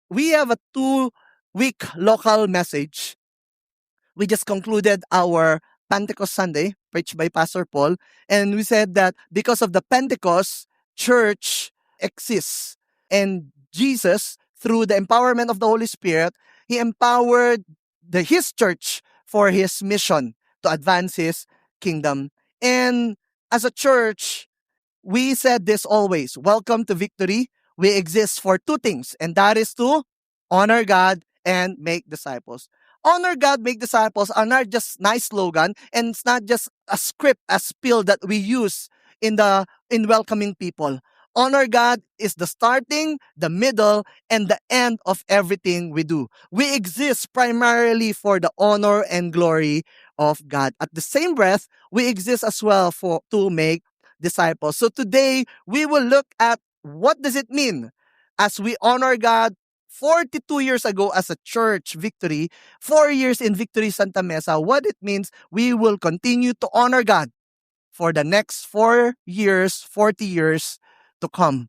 we have a 2-week local message. We just concluded our Pentecost Sunday, preached by Pastor Paul, and we said that because of the Pentecost, church exists. And Jesus, through the empowerment of the Holy Spirit, He empowered His church for His mission to advance His kingdom. And as a church, we said this always: welcome to Victory. We exist for two things, and that is to honor God and make disciples. Honor God, make disciples are not just nice slogan, and it's not just a script, a spiel that we use in welcoming people. Honor God is the starting, the middle, and the end of everything we do. We exist primarily for the honor and glory of God. At the same breath, we exist as well for to make disciples. So today we will look at what does it mean as we honor God 42 years ago as a church, Victory, 4 years in Victory Santa Mesa, what it means we will continue to honor God for the next 4 years, 40 years to come.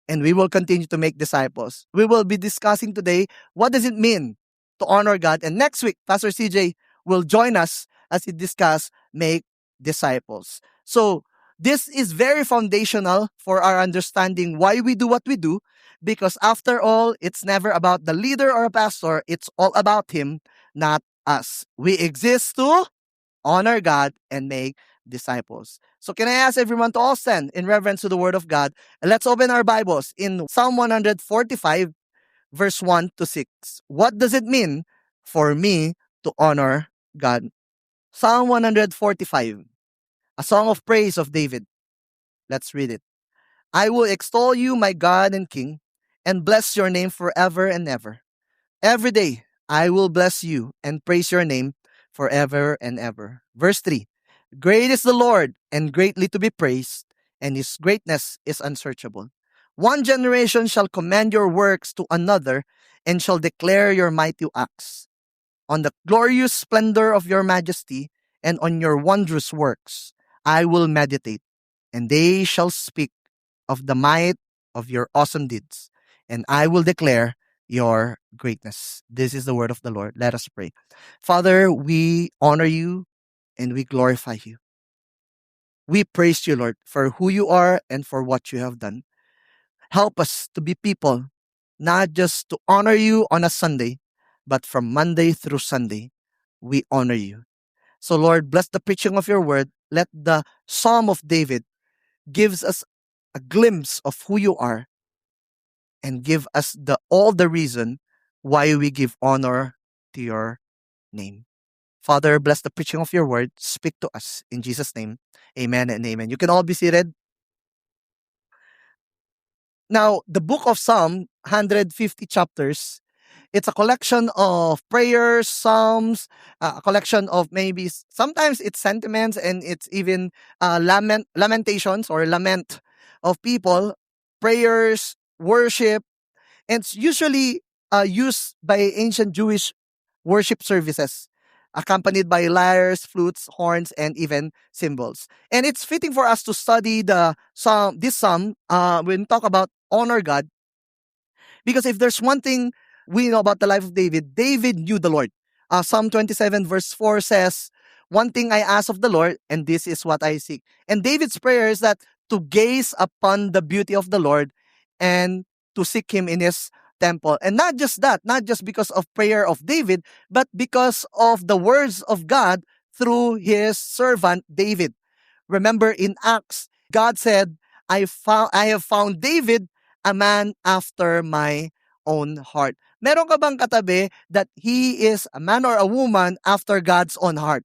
And we will continue to make disciples. We will be discussing today what does it mean to honor God. And next week, Pastor CJ will join us as he discuss make disciples. So this is very foundational for our understanding why we do what we do, because after all, it's never about the leader or a pastor. It's all about him, not us. We exist to honor God and make disciples. So can I ask everyone to all stand in reverence to the word of God? And let's open our Bibles in Psalm 145, verse 1 to 6. What does it mean for me to honor God? Psalm 145, a song of praise of David. Let's read it. I will extol you, my God and King, and bless your name forever and ever. Every day I will bless you and praise your name forever and ever. Verse 3. Great is the Lord and greatly to be praised, and his greatness is unsearchable. One generation shall commend your works to another and shall declare your mighty acts. On the glorious splendor of your majesty and on your wondrous works I will meditate, and they shall speak of the might of your awesome deeds, and I will declare your greatness. This is the word of the Lord. Let us pray. Father, we honor you and we glorify you. We praise you, Lord, for who you are and for what you have done. Help us to be people, not just to honor you on a Sunday, but from Monday through Sunday, we honor you. So, Lord, bless the preaching of your word. Let the Psalm of David gives us a glimpse of who you are and give us all the reason why we give honor to your name. Father, bless the preaching of your word. Speak to us in Jesus' name. Amen and amen. You can all be seated. Now, the book of Psalm, 150 chapters, it's a collection of prayers, psalms, a collection of maybe sometimes it's sentiments and it's even lamentations or lament of people, prayers, worship, and it's usually used by ancient Jewish worship services, accompanied by lyres, flutes, horns, and even cymbals. And it's fitting for us to study this psalm when we talk about honor God, because if there's one thing we know about the life of David, David knew the Lord. Psalm 27 verse 4 says, one thing I ask of the Lord, and this is what I seek. And David's prayer is that to gaze upon the beauty of the Lord and to seek him in his temple. And not just that, not just because of prayer of David, but because of the words of God through his servant David. Remember in Acts, God said, I have found David, a man after my own heart. Meron ka bang katabi that he is a man or a woman after God's own heart?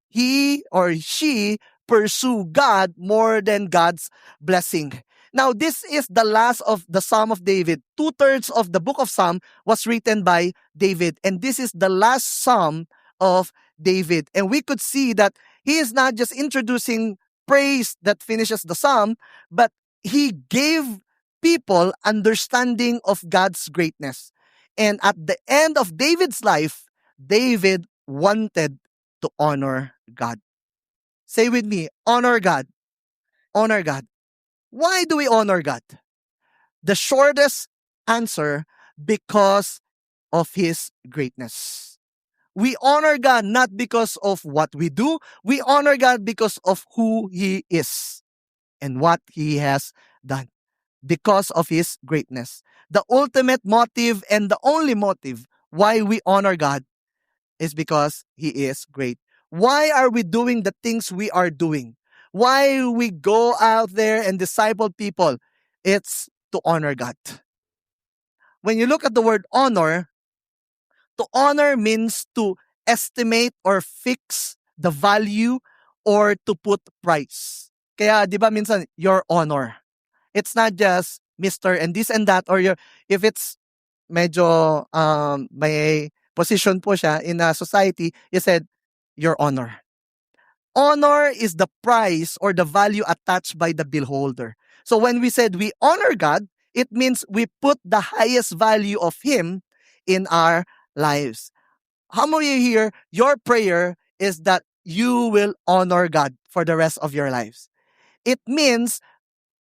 He or she pursue God more than God's blessing. Now, this is the last of the Psalm of David. 2/3 of the book of Psalm was written by David. And this is the last Psalm of David. And we could see that he is not just introducing praise that finishes the Psalm, but he gave people understanding of God's greatness. And at the end of David's life, David wanted to honor God. Say with me, honor God. Honor God. Why do we honor God? The shortest answer, because of His greatness. We honor God not because of what we do. We honor God because of who He is and what He has done. Because of His greatness. The ultimate motive and the only motive why we honor God is because He is great. Why are we doing the things we are doing? Why we go out there and disciple people? It's to honor God. When you look at the word honor, to honor means to estimate or fix the value or to put price. Kaya 'di ba minsan your honor. It's not just Mr. and this and that or your if it's medyo may position po siya in a society, you said your honor. Honor is the price or the value attached by the bill holder. So when we said we honor God, it means we put the highest value of Him in our lives. How many of you here, your prayer is that you will honor God for the rest of your lives? It means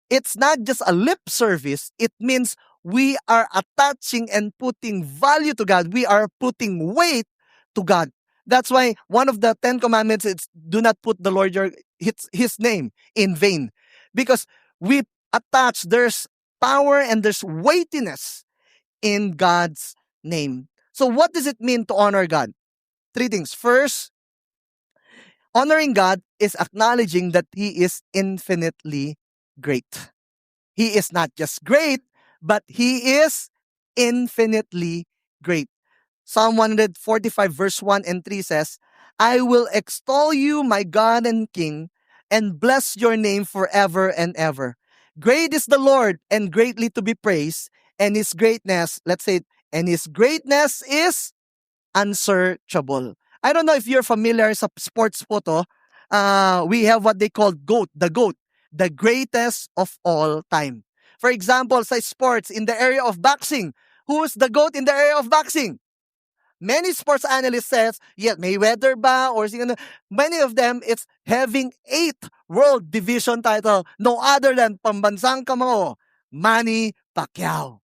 it's not just a lip service. It means we are attaching and putting value to God. We are putting weight to God. That's why one of the 10 commandments is do not put the Lord his name in vain. Because we attach, there's power and there's weightiness in God's name. So what does it mean to honor God? Three things. First, honoring God is acknowledging that He is infinitely great. He is not just great, but He is infinitely great. Psalm 145 verse 1 and 3 says, I will extol you, my God and King, and bless your name forever and ever. Great is the Lord and greatly to be praised, and His greatness, let's say, and His greatness is unsearchable. I don't know if you're familiar sa sports photo. We have what they call GOAT, the greatest of all time. For example, sa sports, in the area of boxing, who's the GOAT in the area of boxing? Many sports analysts says, yeah, Mayweather ba? Or sino, many of them, it's having 8 world division title. No other than pambansang kamao, Manny Pacquiao.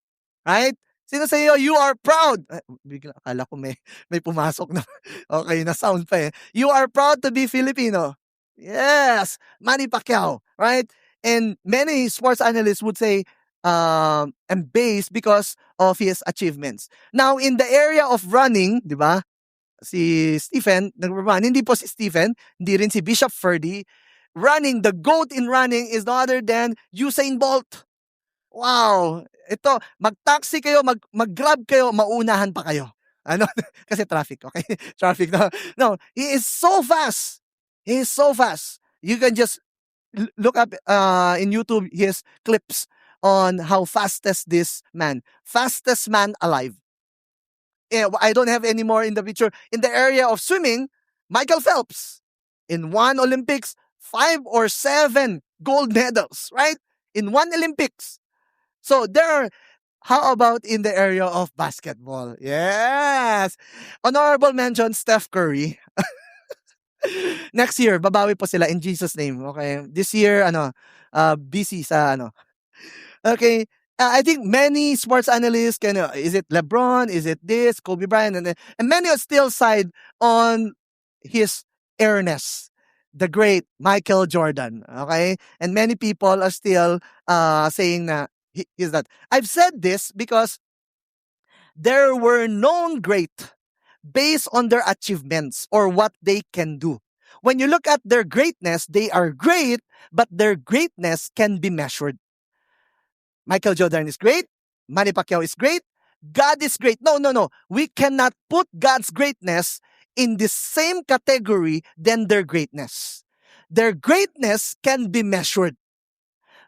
Right? Sino sa iyo, you are proud. Bigla, akala ko may pumasok na. Okay, na sound pa eh. You are proud to be Filipino. Yes, Manny Pacquiao. Right? And many sports analysts would say, and based because of his achievements. Now, in the area of running, di ba? Si Stephen, nag-run. Hindi po si Stephen, hindi rin si Bishop Ferdy. Running, the GOAT in running is no other than Usain Bolt. Wow! Ito, mag-taxi kayo, mag-grab kayo, maunahan pa kayo. Ano? Kasi traffic, okay? Traffic na. No, he is so fast. He is so fast. You can just look up in YouTube his clips on how fastest this man. Fastest man alive. I don't have any more in the picture. In the area of swimming, Michael Phelps. In one Olympics, 5 or 7 gold medals, right? In one Olympics. So how about in the area of basketball? Yes. Honorable mention, Steph Curry. Next year, babawi po sila in Jesus' name. Okay. This year, busy sa Okay. I think many sports analysts can, is it LeBron? Is it this? Kobe Bryant? And many are still side on his airness. The great Michael Jordan. Okay. And many people are still saying na he's that. I've said this because there were known great based on their achievements or what they can do. When you look at their greatness, they are great, but their greatness can be measured. Michael Jordan is great. Manny Pacquiao is great. God is great. No. We cannot put God's greatness in the same category than their greatness. Their greatness can be measured.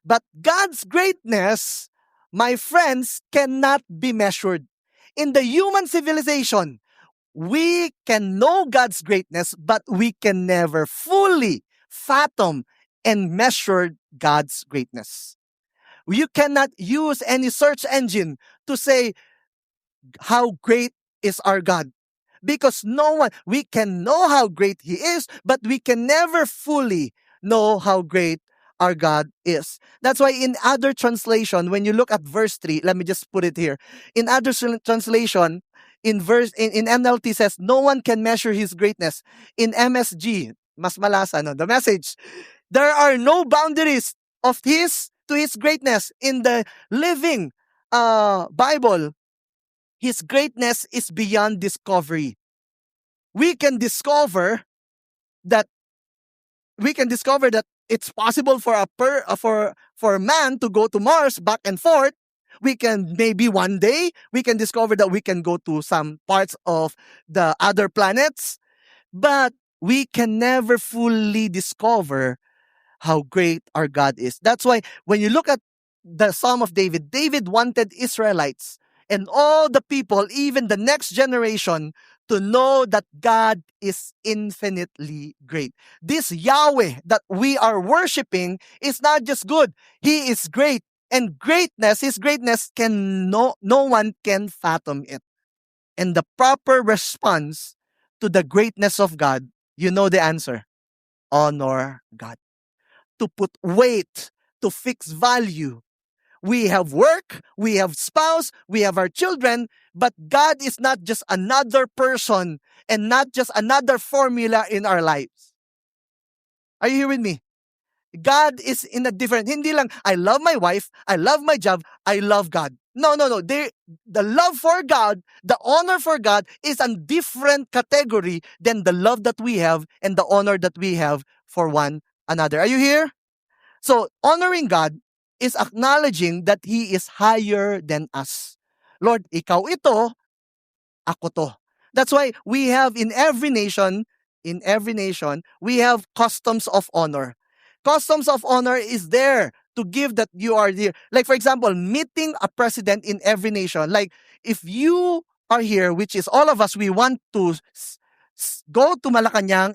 But God's greatness, my friends, cannot be measured. In the human civilization, we can know God's greatness, but we can never fully fathom and measure God's greatness. You cannot use any search engine to say how great is our God. Because we can know how great He is, but we can never fully know how great our God is. That's why in other translation, when you look at verse 3, let me just put it here. In other translation, in NLT says, no one can measure his greatness. In MSG, mas malasa, no? The Message, there are no boundaries of his greatness. In the Living Bible, his greatness is beyond discovery. We can discover that it's possible for for man to go to Mars back and forth. We can maybe one day we can discover that we can go to some parts of the other planets, but we can never fully discover how great our God is. That's why when you look at the Psalm of David, David wanted Israelites and all the people, even the next generation, to know that God is infinitely great. This Yahweh that we are worshiping is not just good. He is great. And his greatness no one can fathom it. And the proper response to the greatness of God, you know the answer. Honor God. To put weight, to fix value. We have work, we have spouse, we have our children, but God is not just another person and not just another formula in our lives. Are you here with me? God is in a different, hindi lang, I love my wife, I love my job, I love God. No. The love for God, the honor for God is a different category than the love that we have and the honor that we have for one another. Are you here? So, honoring God is acknowledging that He is higher than us. Lord, ikaw ito, ako to. That's why we have in every nation, we have customs of honor. Customs of honor is there to give that you are there. Like for example, meeting a president in every nation. Like if you are here, which is all of us, we want to go to Malacanang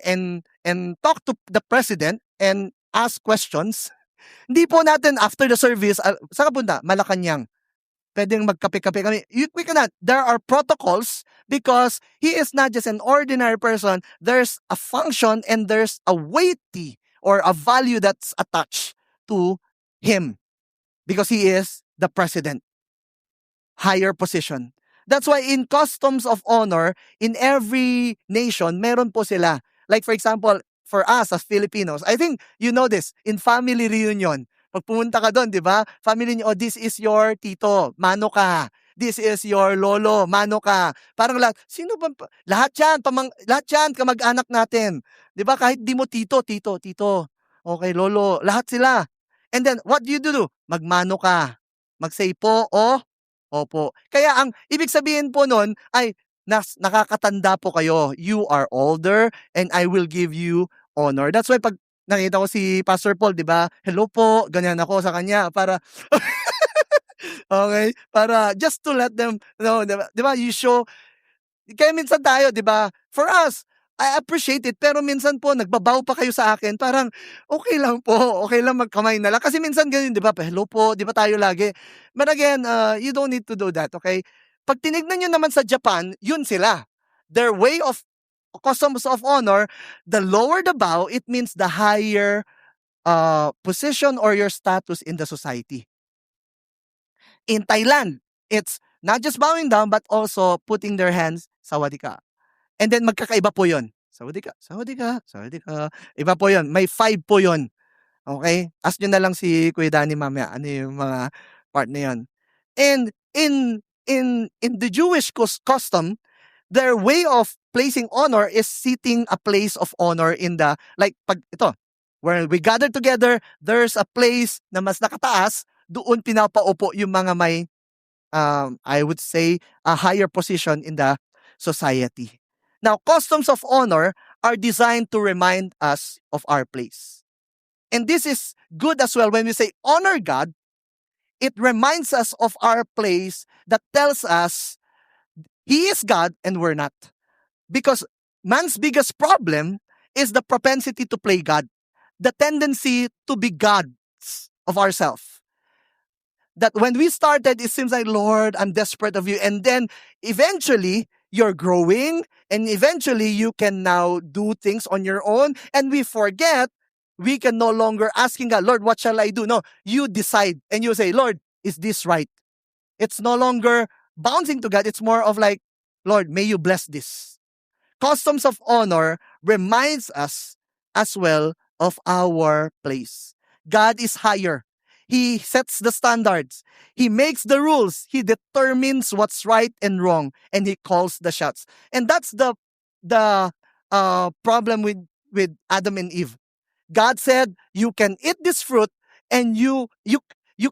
and talk to the president and ask questions. Hindi po natin after the service, saan ka punta? Malacanang. Pwedeng magkape-kape kami. We cannot. There are protocols because he is not just an ordinary person. There's a function and there's a weighty or a value that's attached to him because he is the president. Higher position. That's why in customs of honor, in every nation, meron po sila. Like for example, for us as Filipinos, I think you know this, in family reunion, pag pumunta ka doon, di ba? Family niyo, oh, this is your tito, mano ka. This is your lolo, mano ka. Parang lahat, sino ba? Lahat yan, kamag-anak natin. Di ba? Kahit di mo tito. Okay, lolo, lahat sila. And then, what do you do? Magmano ka. Mag-say po o opo. Kaya ang ibig sabihin po nun ay nakakatanda po kayo. You are older and I will give you honor. That's why pag nakita ko si Pastor Paul, di ba? Hello po, ganyan ako sa kanya para okay, para just to let them know, di ba? You show, kaya minsan tayo, di ba? For us, I appreciate it, pero minsan po, nagbabaw pa kayo sa akin, parang, okay lang po, okay lang magkamay na lang. Kasi minsan ganyan, di ba? Hello po, di ba tayo lagi? But again, you don't need to do that, okay? Pag tinignan nyo naman sa Japan, yun sila. Their way of customs of honor, the lower the bow, it means the higher position or your status in the society. In Thailand, it's not just bowing down, but also putting their hands, sawadika. And then magkakaiba po yun. Sawadika. Iba po yun. May 5 po yun. Okay? Ask nyo na lang si Kuya Danny mamaya. Ano yung mga part na yun. And in the Jewish custom, their way of placing honor is seating a place of honor in the, like, pag ito, where we gather together, there's a place na mas nakataas, doon pinapaupo yung mga may, I would say, a higher position in the society. Now, customs of honor are designed to remind us of our place. And this is good as well when we say honor God. It reminds us of our place that tells us He is God and we're not. Because man's biggest problem is the propensity to play God. The tendency to be gods of ourselves. That when we started, it seems like, Lord, I'm desperate of you. And then eventually, you're growing and eventually you can now do things on your own. And we forget we can no longer asking God, Lord, what shall I do? No, you decide and you say, Lord, is this right? It's no longer bouncing to God. It's more of like, Lord, may you bless this. Customs of honor reminds us as well of our place. God is higher. He sets the standards. He makes the rules. He determines what's right and wrong, and he calls the shots. And that's the problem with Adam and Eve. God said, "You can eat this fruit, and you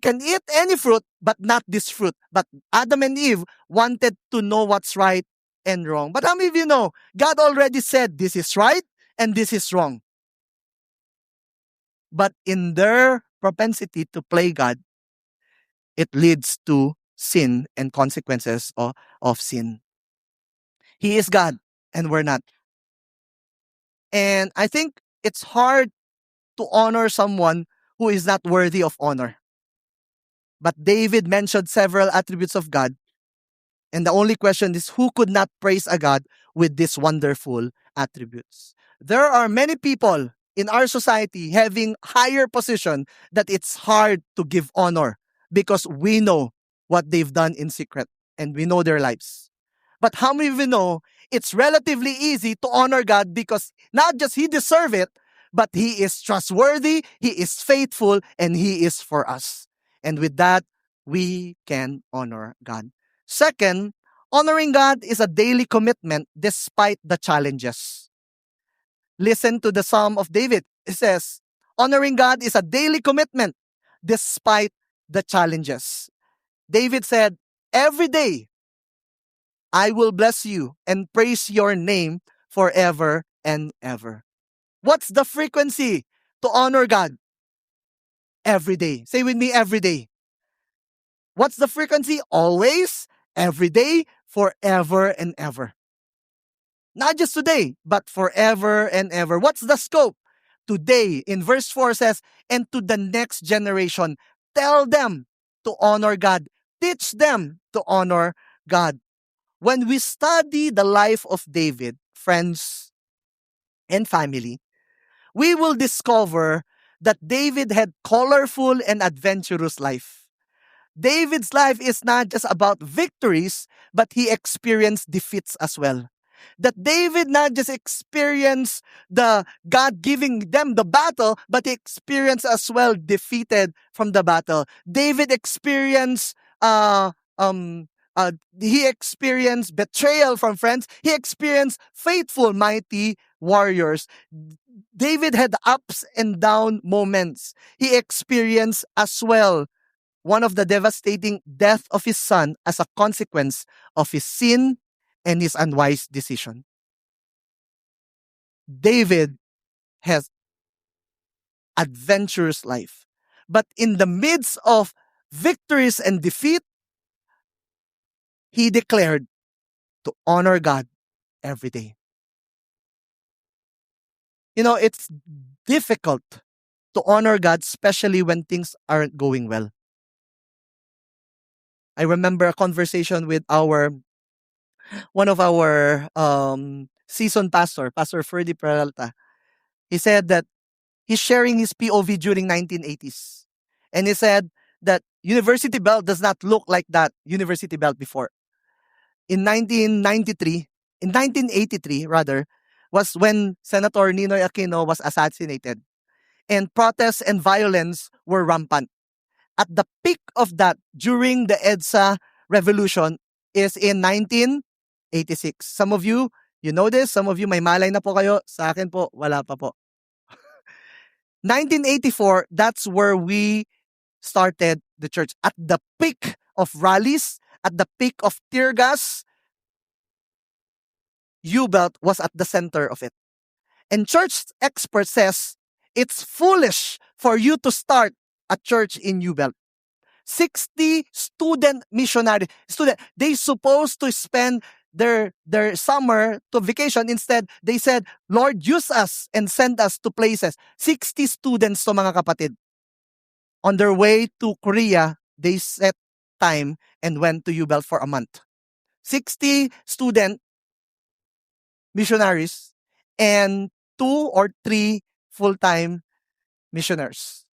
can eat any fruit, but not this fruit." But Adam and Eve wanted to know what's right and wrong. But how many of you know God already said this is right and this is wrong? But in their propensity to play God, it leads to sin and consequences of sin. He is God and we're not. And I think it's hard to honor someone who is not worthy of honor. But David mentioned several attributes of God. And the only question is, who could not praise a God with these wonderful attributes? There are many people in our society having higher position that it's hard to give honor because we know what they've done in secret and we know their lives. But how many of you know it's relatively easy to honor God because not just He deserves it, but He is trustworthy, He is faithful, and He is for us. And with that, we can honor God. Second, honoring God is a daily commitment despite the challenges. Listen to the Psalm of David. It says, honoring God is a daily commitment despite the challenges. David said, every day I will bless you and praise your name forever and ever. What's the frequency to honor God? Every day. Say with me, every day. What's the frequency? Always, every day, forever and ever. Not just today, but forever and ever. What's the scope? Today, in verse 4 says, and to the next generation, tell them to honor God. Teach them to honor God. When we study the life of David, friends and family, we will discover that David had colorful and adventurous life. David's life is not just about victories, but he experienced defeats as well. That David not just experienced the God giving them the battle, but he experienced as well defeated from the battle. David experienced um he experienced betrayal from friends. He experienced faithful, mighty warriors. David had ups and down moments. He experienced as well one of the devastating death of his son as a consequence of his sin and his unwise decision. David has adventurous life. But in the midst of victories and defeat, he declared to honor God every day. You know, it's difficult to honor God, especially when things aren't going well. I remember a conversation with one of our seasoned pastor, Pastor Ferdy Peralta. He said that he's sharing his POV during 1980s. And he said that University Bell does not look like that University Bell before. In 1993, in 1983 rather, was when Senator Ninoy Aquino was assassinated. And protests and violence were rampant. At the peak of that during the EDSA revolution is in 1986. Some of you, you know this. Some of you may malay na po kayo. Sa akin po, wala pa po. 1984, that's where we started the church. At the peak of rallies, at the peak of tear gas, U-Belt was at the center of it. And church expert says it's foolish for you to start a church in U-Belt. 60 student, they supposed to spend their summer to vacation. Instead, they said, Lord, use us and send us to places. 60 students to mga kapatid. On their way to Korea, they set time and went to U-Belt for a month. 60 student missionaries and 2 or 3 full-time missionaries.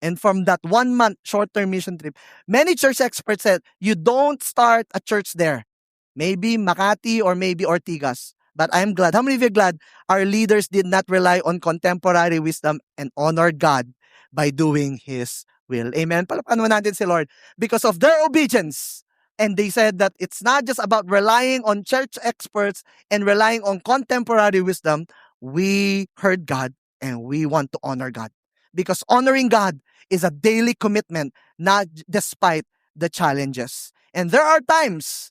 And from that 1 month short-term mission trip, many church experts said, you don't start a church there. Maybe Makati or maybe Ortigas. But I'm glad. How many of you are glad our leaders did not rely on contemporary wisdom and honored God by doing His will? Amen. Palakpakan mo natin si Lord. Because of their obedience. And they said that it's not just about relying on church experts and relying on contemporary wisdom. We heard God and we want to honor God. Because honoring God is a daily commitment, not despite the challenges. And there are times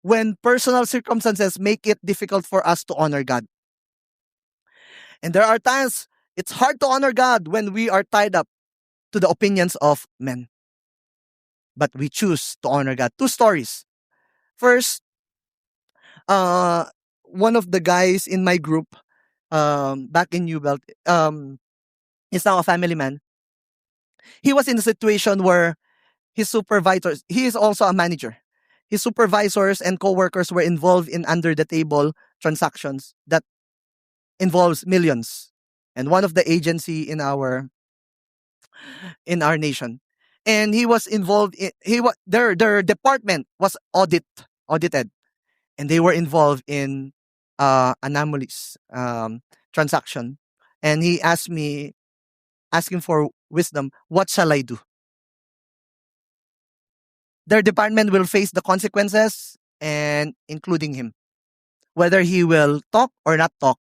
when personal circumstances make it difficult for us to honor God. And there are times it's hard to honor God when we are tied up to the opinions of men. But we choose to honor God. 2 stories. First, one of the guys in my group, back in New Belt, is now a family man. He was in a situation where his supervisors, he is also a manager. His supervisors and co-workers were involved in under-the-table transactions that involves millions. And one of the agency in our nation. And he was involved in their department was audited. And they were involved in anomalies transaction. And he asked me, asking for wisdom, what shall I do? Their department will face the consequences, and including him. Whether he will talk or not talk,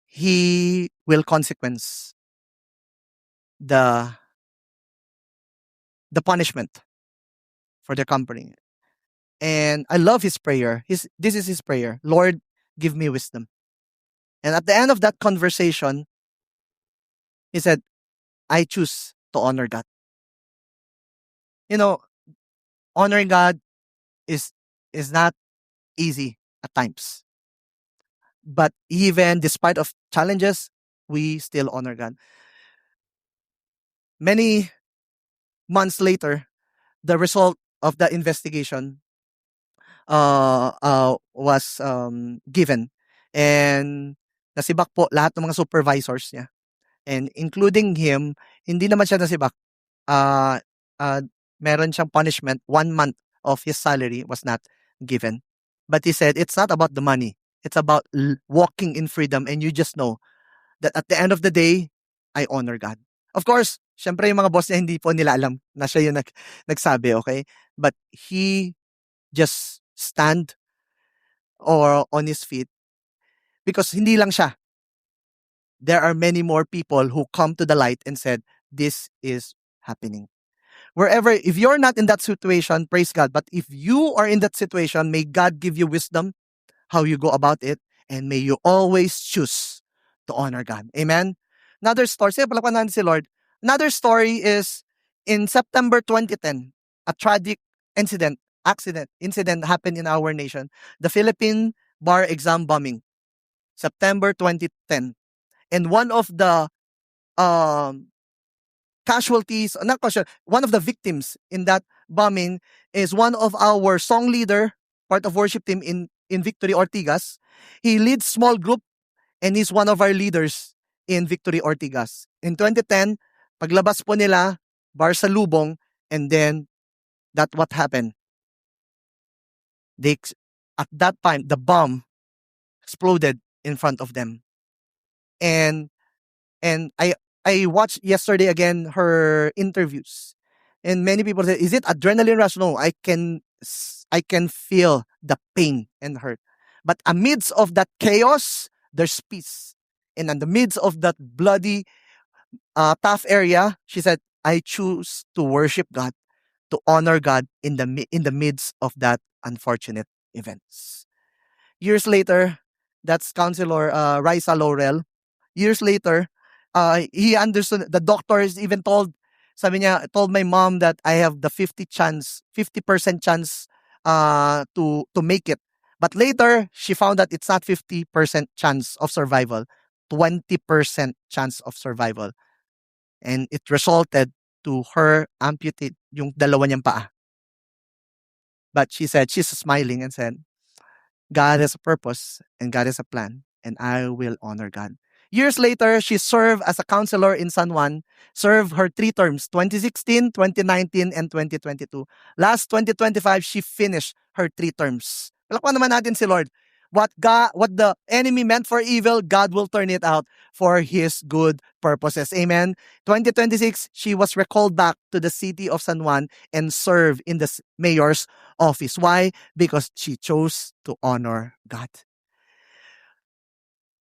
he will consequence the punishment for the company. And I love his prayer. This is his prayer. Lord, give me wisdom. And at the end of that conversation, he said, I choose to honor God. You know, honoring God is not easy at times. But even despite of challenges, we still honor God. Many months later, the result of the investigation was given. And nasibak po lahat ng mga supervisors niya. And including him, hindi naman siya nasibak. Uh, uh, Meron siyang punishment. 1 month of his salary was not given. But he said, it's not about the money. It's about walking in freedom. And you just know that at the end of the day, I honor God. Of course, syempre yung mga boss niya hindi po nila alam na siya yung nagsabi, okay? But he just stand or on his feet because hindi lang siya. There are many more people who come to the light and said, this is happening. Wherever, if you're not in that situation, praise God. But if you are in that situation, may God give you wisdom how you go about it, and may you always choose to honor God. Amen? Another story, sige, palakpakan natin si Lord. Another story is in September 2010, a tragic incident happened in our nation. The Philippine bar exam bombing, September 2010. And one of the casualties, not casualties, one of the victims in that bombing is one of our song leader, part of worship team in Victory Ortigas. He leads small group and he's one of our leaders in Victory Ortigas. In 2010, paglabas po nila, bar sa Lubong, and then that what happened. At that time, the bomb exploded in front of them. And I watched yesterday again her interviews, and many people say, "Is it adrenaline rush?" No, I can feel the pain and hurt. But amidst of that chaos, there's peace. And in the midst of that bloody, tough area, she said, "I choose to worship God, to honor God in the midst of that unfortunate events." Years later, that's Counselor Raisa Laurel. Years later, he understood. The doctors even sabi niya, told my mom that I have the 50% chance to make it. But later, she found that it's not 50% chance of survival, 20% chance of survival. And it resulted to her amputate yung dalawa niyang paa. But she said, she's smiling and said, God has a purpose and God has a plan, and I will honor God. Years later, she served as a counselor in San Juan, served her 3 terms, 2016, 2019, and 2022. Last 2025, she finished her 3 terms. Palakpan naman natin si Lord. What the enemy meant for evil, God will turn it out for His good purposes. Amen. 2026, she was recalled back to the city of San Juan and served in the mayor's office. Why? Because she chose to honor God.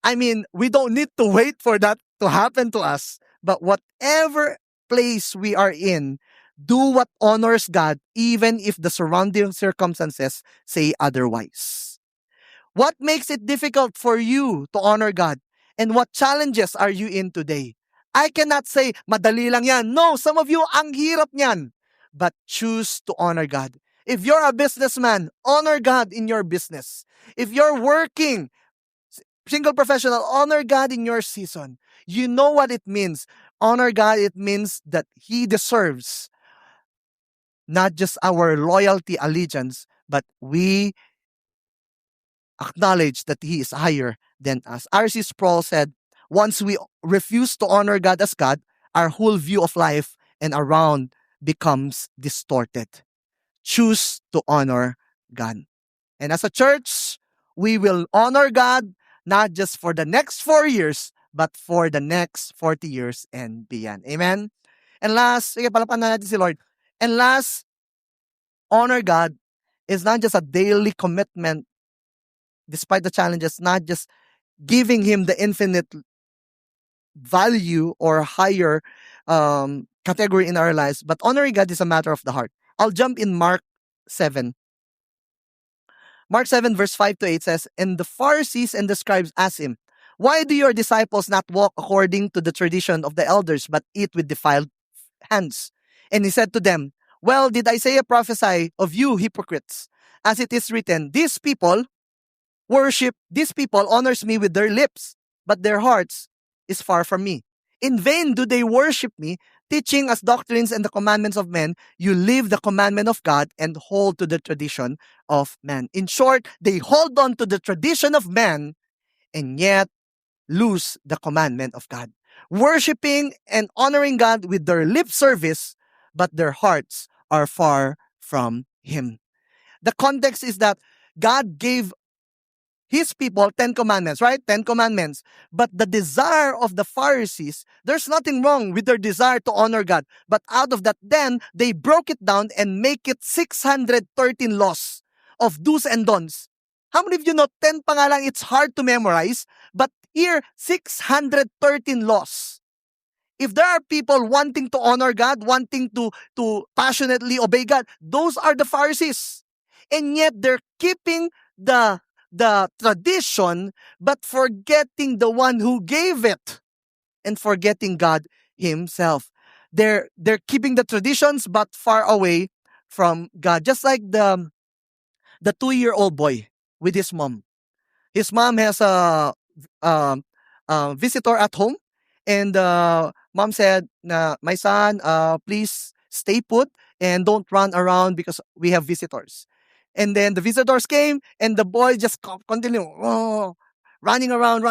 I mean, we don't need to wait for that to happen to us. But whatever place we are in, do what honors God, even if the surrounding circumstances say otherwise. What makes it difficult for you to honor God? And what challenges are you in today? I cannot say, madali lang yan. No, some of you, ang hirap niyan. But choose to honor God. If you're a businessman, honor God in your business. If you're working, single professional, honor God in your season. You know what it means. Honor God, it means that He deserves not just our loyalty, allegiance, but we acknowledge that He is higher than us. R.C. Sproul said, once we refuse to honor God as God, our whole view of life and around becomes distorted. Choose to honor God. And as a church, we will honor God not just for the next 4 years, but for the next 40 years and beyond. Amen? And last, sige, palapan na natin si Lord. And last, honor God is not just a daily commitment despite the challenges, not just giving Him the infinite value or higher category in our lives, but honoring God is a matter of the heart. I'll jump in Mark 7. Mark 7 verse 5 to 8 says, and the Pharisees and the scribes asked Him, why do your disciples not walk according to the tradition of the elders, but eat with defiled hands? And He said to them, well, did Isaiah prophesy of you hypocrites? As it is written, these people honors me with their lips, but their hearts is far from me. In vain do they worship me, teaching as doctrines and the commandments of men. You leave the commandment of God and hold to the tradition of man. In short, they hold on to the tradition of man and yet lose the commandment of God. Worshipping and honoring God with their lip service, but their hearts are far from Him. The context is that God gave His people 10 commandments, right? 10 commandments. But the desire of the Pharisees, there's nothing wrong with their desire to honor God. But out of that, then they broke it down and make it 613 laws of do's and don'ts. How many of you know 10 pa nga lang, it's hard to memorize, but here 613 laws. If there are people wanting to honor God, wanting to passionately obey God, those are the Pharisees. And yet they're keeping the tradition, but forgetting the one who gave it and forgetting God Himself. They're keeping the traditions, but far away from God. Just like the 2-year-old boy with his mom. His mom has a visitor at home, and mom said, my son, please stay put and don't run around because we have visitors. And then the visitors came, and the boy just continued running around,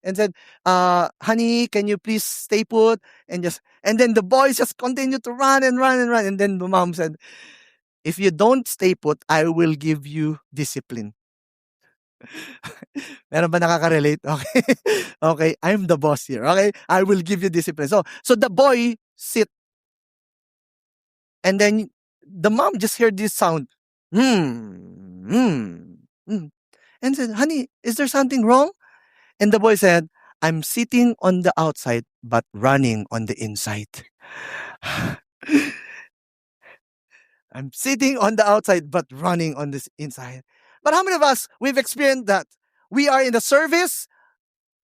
and said, honey, can you please stay put? And then the boys just continued to run. And then the mom said, if you don't stay put, I will give you discipline. Meron ba nakaka-relate? Okay. Okay, I'm the boss here. Okay, I will give you discipline. So the boy sit, and then the mom just heard this sound. And said, honey, is there something wrong? And the boy said, I'm sitting on the outside, but running on the inside. I'm sitting on the outside, but running on the inside. But how many of us, we've experienced that? We are in the service,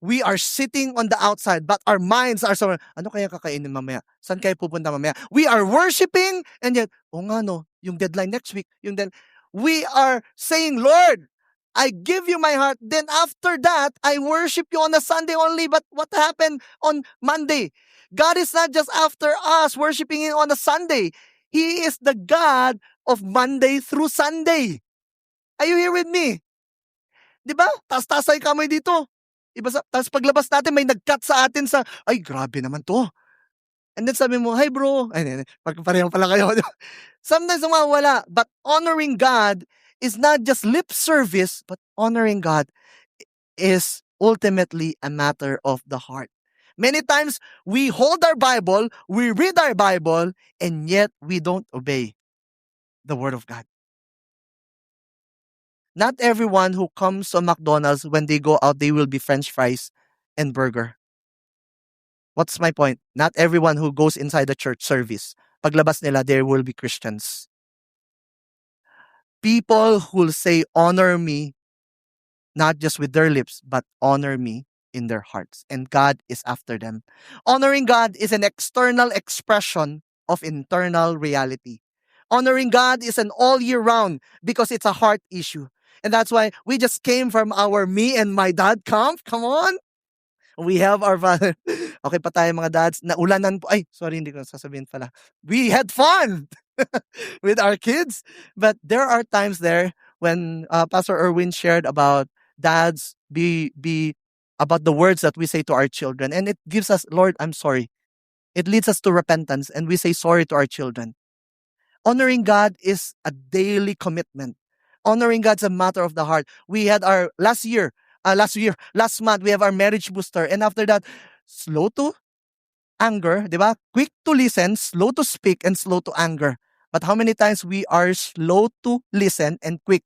we are sitting on the outside, but our minds are somewhere, ano kaya kakainin mamaya? Saan kaya pupunta mamaya? We are worshiping, and yet, nga no, yung deadline next week, we are saying, Lord, I give you my heart. Then after that, I worship you on a Sunday only. But what happened on Monday? God is not just after us worshiping Him on a Sunday. He is the God of Monday through Sunday. Are you here with me? Diba? Tas-tasay kamay dito. Iba sa tapos paglabas natin may nag-cut sa atin sa, "Ay grabe naman 'to." And then sabi mo, "Hi bro." Ay hindi, pareho pala kayo. Sometimes nawawala, but honoring God is not just lip service, but honoring God is ultimately a matter of the heart. Many times we hold our Bible, we read our Bible, and yet we don't obey the word of God. Not everyone who comes to McDonald's when they go out, they will be French fries and burger. What's my point? Not everyone who goes inside the church service, paglabas nila, there will be Christians. People who say, honor me, not just with their lips, but honor me in their hearts. And God is after them. Honoring God is an external expression of internal reality. Honoring God is an all year round because it's a heart issue. And that's why we just came from our me and my dad camp. Come on. We have our father. Okay pa tayo mga dads. Naulanan po. Ay, sorry, hindi ko sasabihin pala. We had fun with our kids. But there are times there when Pastor Erwin shared about dads be about the words that we say to our children. And it gives us, Lord, I'm sorry. It leads us to repentance and we say sorry to our children. Honoring God is a daily commitment. Honoring God's a matter of the heart. We had our last month, we have our marriage booster. And after that, slow to anger, di ba? Quick to listen, slow to speak, and slow to anger. But how many times we are slow to listen and quick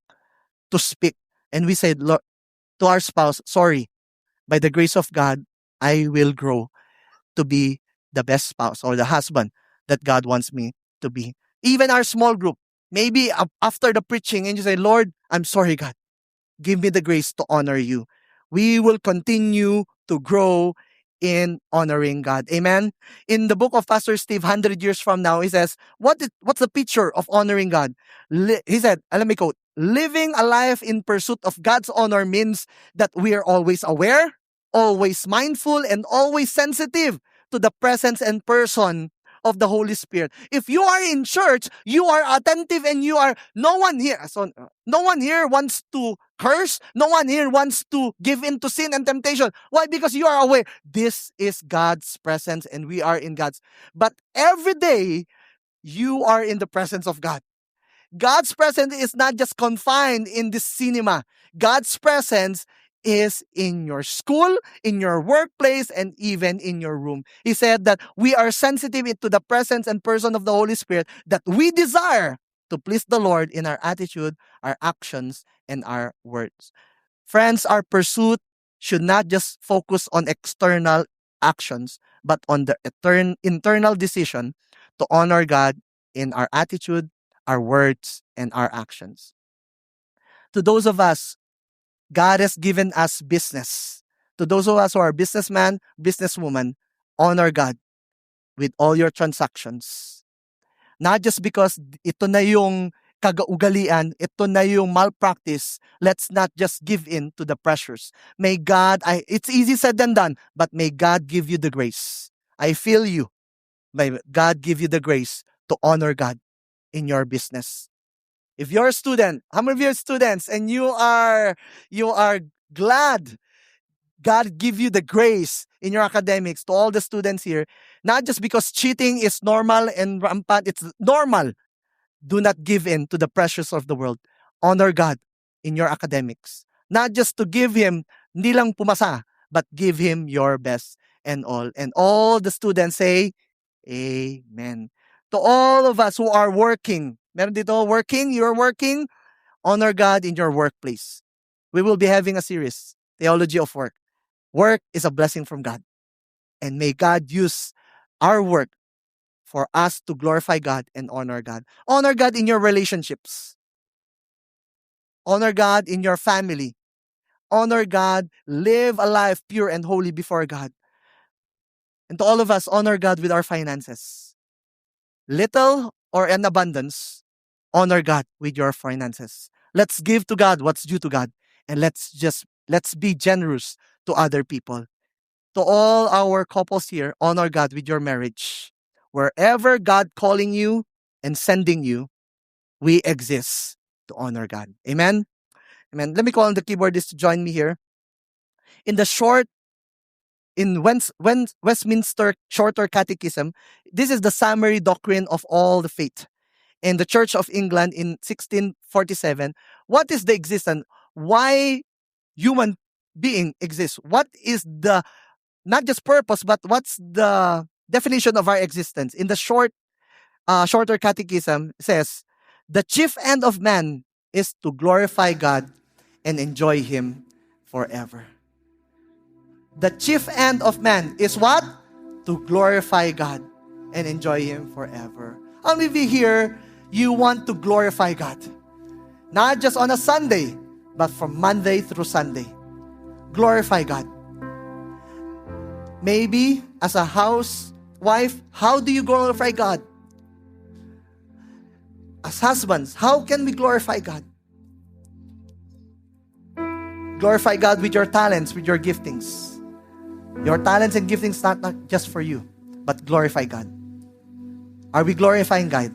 to speak? And we said to our spouse, sorry, by the grace of God, I will grow to be the best spouse or the husband that God wants me to be. Even our small group, maybe after the preaching, and you say, Lord, I'm sorry, God. Give me the grace to honor you. We will continue to grow in honoring God. Amen. In the book of Pastor Steve, 100 years from now, he says, what's the picture of honoring God? He said, let me quote, living a life in pursuit of God's honor means that we are always aware, always mindful, and always sensitive to the presence and person of the Holy Spirit. If you are in church, you are attentive and you are no one here. So no one here wants to curse. No one here wants to give in to sin and temptation. Why? Because you are aware this is God's presence and we are in God's. But every day you are in the presence of God. God's presence is not just confined in this cinema. God's presence is in your school, in your workplace, and even in your room. He said that we are sensitive to the presence and person of the Holy Spirit, that we desire to please the Lord in our attitude, our actions, and our words. Friends, our pursuit should not just focus on external actions, but on the internal decision to honor God in our attitude, our words, and our actions. To those of us, God has given us business. To those of us who are businessman, businesswoman, honor God with all your transactions. Not just because ito na yung kagaugalian, ito na yung malpractice. Let's not just give in to the pressures. May God, it's easy said than done, but may God give you the grace. I feel you. May God give you the grace to honor God in your business. If you're a student, how many of you are students and you are glad God give you the grace in your academics, to all the students here, not just because cheating is normal and rampant, it's normal. Do not give in to the pressures of the world. Honor God in your academics. Not just to give Him, hindi lang pumasa, but give Him your best and all. And all the students say, Amen. To all of us who are working, meron dito working, you're working, honor God in your workplace. We will be having a series, Theology of Work. Work is a blessing from God. And may God use our work for us to glorify God and honor God. Honor God in your relationships. Honor God in your family. Honor God. Live a life pure and holy before God. And to all of us, honor God with our finances. Little or in abundance, honor God with your finances. Let's give to God what's due to God. And let's be generous to other people. To all our couples here, honor God with your marriage. Wherever God calling you and sending you, we exist to honor God. Amen? Amen. Let me call on the keyboardist to join me here. In the Westminster Shorter Catechism, this is the summary doctrine of all the faith. In the Church of England in 1647, what is the existence? Why human being exists? What is the, not just purpose, but what's the definition of our existence? In the Shorter Catechism says, the chief end of man is to glorify God and enjoy Him forever. The chief end of man is what? To glorify God and enjoy Him forever. How many of you here, you want to glorify God? Not just on a Sunday, but from Monday through Sunday. Glorify God. Maybe as a housewife, how do you glorify God? As husbands, how can we glorify God? Glorify God with your talents, with your giftings. Your talents and giftings not just for you, but glorify God. Are we glorifying God?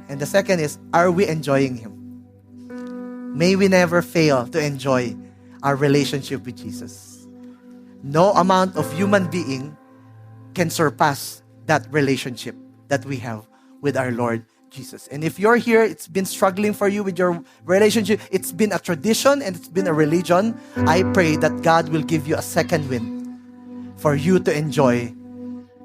And the second is, are we enjoying Him? May we never fail to enjoy our relationship with Jesus. No amount of human being can surpass that relationship that we have with our Lord Jesus. And if you're here, it's been struggling for you with your relationship, it's been a tradition and it's been a religion, I pray that God will give you a second wind for you to enjoy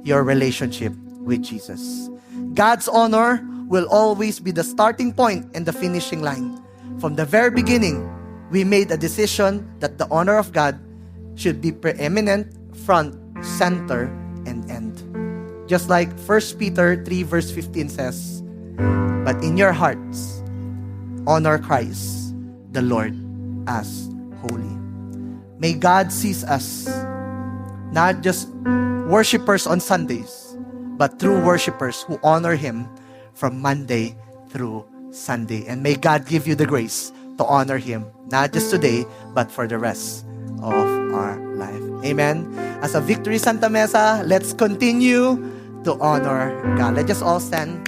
your relationship with Jesus. God's honor will always be the starting point and the finishing line. From the very beginning, we made a decision that the honor of God should be preeminent, front, center, and end. Just like 1 Peter 3 verse 15 says, but in your hearts, honor Christ, the Lord, as holy. May God sees us not just worshipers on Sundays, but true worshipers who honor Him from Monday through Sunday. And may God give you the grace to honor Him, not just today, but for the rest of our life. Amen. As a Victory Santa Mesa, let's continue to honor God. Let's just all stand.